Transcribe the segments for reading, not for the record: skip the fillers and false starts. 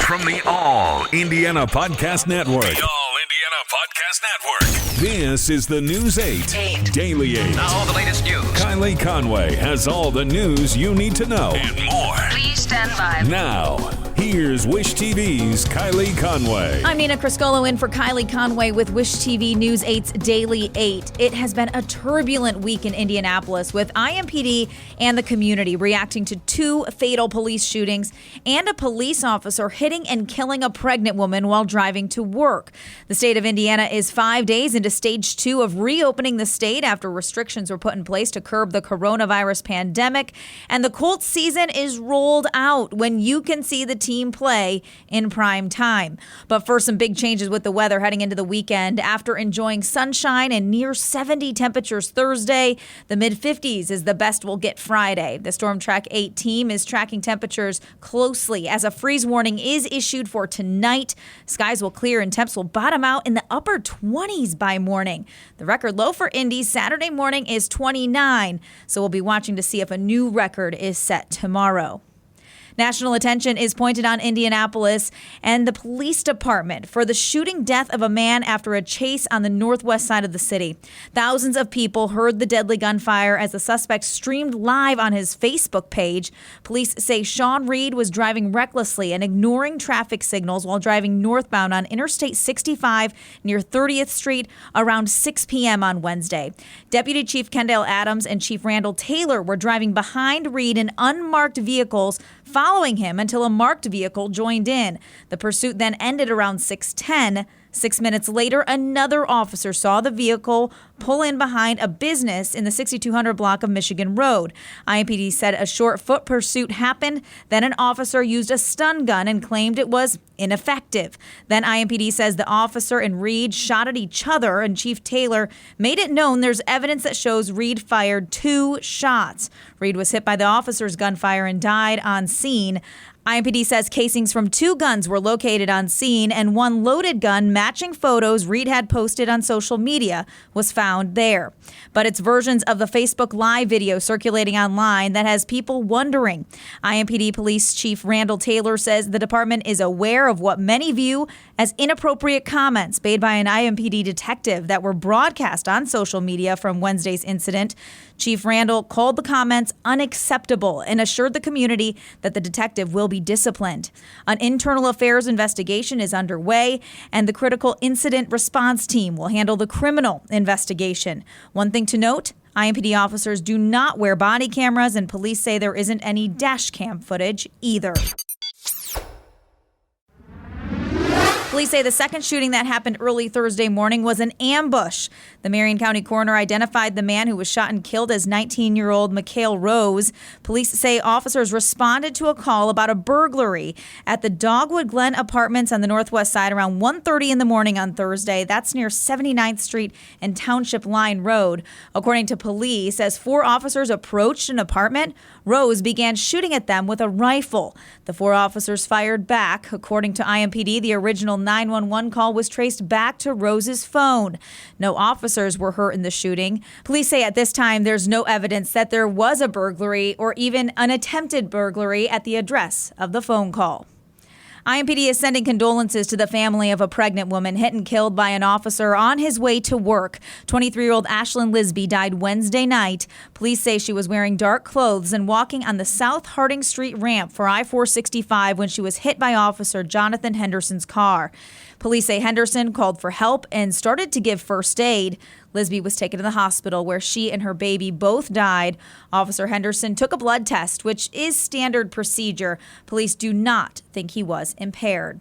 From the All Indiana Podcast Network. The All Indiana Podcast Network. This is the News 8 Daily 8. Now the latest news. Kylie Conway has all the news you need to know. And more. Please stand by. Now, here's Wish TV's Kylie Conway. I'm Nina Criscolo in for Kylie Conway with Wish TV News 8's Daily 8. It has been a turbulent week in Indianapolis with IMPD and the community reacting to two fatal police shootings and a police officer hitting and killing a pregnant woman while driving to work. The state of Indiana is 5 days into stage 2 of reopening the state after restrictions were put in place to curb the coronavirus pandemic. And the Colts season is rolled out when you can see the team play in prime time. But first, some big changes with the weather heading into the weekend. After enjoying sunshine and near 70 temperatures Thursday, the mid-50s is the best we'll get Friday. The Storm Track 8 team is tracking temperatures closely as a freeze warning is issued for tonight. Skies will clear and temps will bottom out in the upper 20s by morning. The record low for Indy Saturday morning is 29, so we'll be watching to see if a new record is set tomorrow. National attention is pointed on Indianapolis and the police department for the shooting death of a man after a chase on the northwest side of the city. Thousands of people heard the deadly gunfire as the suspect streamed live on his Facebook page. Police say Sean Reed was driving recklessly and ignoring traffic signals while driving northbound on Interstate 65 near 30th Street around 6 p.m. on Wednesday. Deputy Chief Kendall Adams and Chief Randall Taylor were driving behind Reed in unmarked vehicles, following him until a marked vehicle joined in. The pursuit then ended around 6:10. 6 minutes later, another officer saw the vehicle pull in behind a business in the 6200 block of Michigan Road. IMPD said a short foot pursuit happened. Then an officer used a stun gun and claimed it was ineffective. Then IMPD says the officer and Reed shot at each other, and Chief Taylor made it known there's evidence that shows Reed fired 2 shots. Reed was hit by the officer's gunfire and died on scene. IMPD says casings from 2 guns were located on scene, and 1 loaded gun matching photos Reed had posted on social media was found there. But it's versions of the Facebook Live video circulating online that has people wondering. IMPD Police Chief Randall Taylor says the department is aware of what many view as inappropriate comments made by an IMPD detective that were broadcast on social media from Wednesday's incident. Chief Randall called the comments unacceptable and assured the community that the detective will be disciplined. An internal affairs investigation is underway, and the critical incident response team will handle the criminal investigation. One thing to note, IMPD officers do not wear body cameras, and police say there isn't any dash cam footage either. Police say the second shooting that happened early Thursday morning was an ambush. The Marion County coroner identified the man who was shot and killed as 19-year-old Mikhail Rose. Police say officers responded to a call about a burglary at the Dogwood Glen Apartments on the northwest side around 1:30 in the morning on Thursday. That's near 79th Street and Township Line Road. According to police, as 4 officers approached an apartment, Rose began shooting at them with a rifle. The 4 officers fired back. According to IMPD, the original 911 call was traced back to Rose's phone. No officers were hurt in the shooting. Police say at this time there's no evidence that there was a burglary or even an attempted burglary at the address of the phone call. IMPD is sending condolences to the family of a pregnant woman hit and killed by an officer on his way to work. 23-year-old Ashlyn Lisby died Wednesday night. Police say she was wearing dark clothes and walking on the South Harding Street ramp for I-465 when she was hit by Officer Jonathan Henderson's car. Police say Henderson called for help and started to give first aid. Lisby was taken to the hospital where she and her baby both died. Officer Henderson took a blood test, which is standard procedure. Police do not think he was impaired.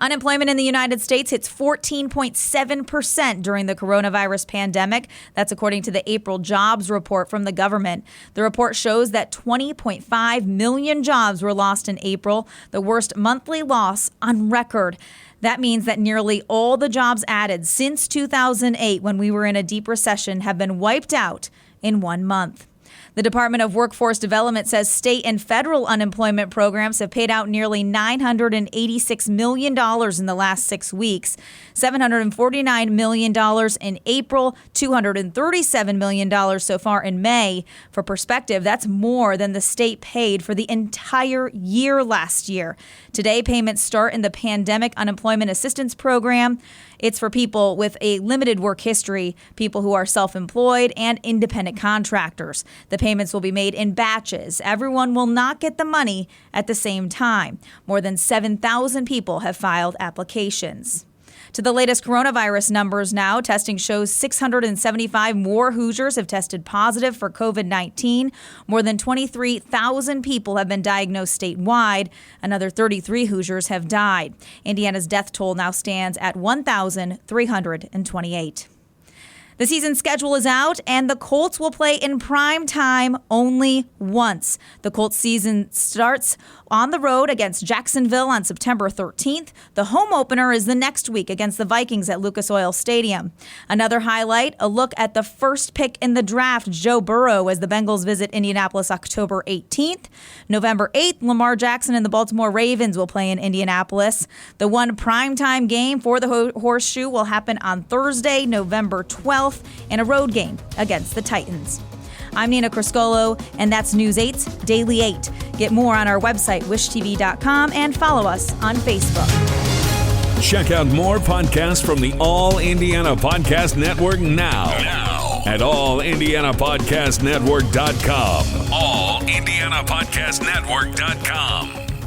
Unemployment in the United States hits 14.7% during the coronavirus pandemic. That's according to the April jobs report from the government. The report shows that 20.5 million jobs were lost in April, the worst monthly loss on record. That means that nearly all the jobs added since 2008, when we were in a deep recession, have been wiped out in 1 month. The Department of Workforce Development says state and federal unemployment programs have paid out nearly $986 million in the last 6 weeks, $749 million in April, $237 million so far in May. For perspective, that's more than the state paid for the entire year last year. Today, payments start in the Pandemic Unemployment Assistance Program. It's for people with a limited work history, people who are self-employed, and independent contractors. The payments will be made in batches. Everyone will not get the money at the same time. More than 7,000 people have filed applications. To the latest coronavirus numbers now, testing shows 675 more Hoosiers have tested positive for COVID-19. More than 23,000 people have been diagnosed statewide. Another 33 Hoosiers have died. Indiana's death toll now stands at 1,328. The season schedule is out, and the Colts will play in prime time only once. The Colts season starts on the road against Jacksonville on September 13th. The home opener is the next week against the Vikings at Lucas Oil Stadium. Another highlight, a look at the first pick in the draft, Joe Burrow, as the Bengals visit Indianapolis October 18th. November 8th, Lamar Jackson and the Baltimore Ravens will play in Indianapolis. The one primetime game for the Horseshoe will happen on Thursday, November 12th, in a road game against the Titans. I'm Nina Criscolo, and that's News 8's Daily 8. Get more on our website, wishtv.com, and follow us on Facebook. Check out more podcasts from the All Indiana Podcast Network now at allindianapodcastnetwork.com. allindianapodcastnetwork.com.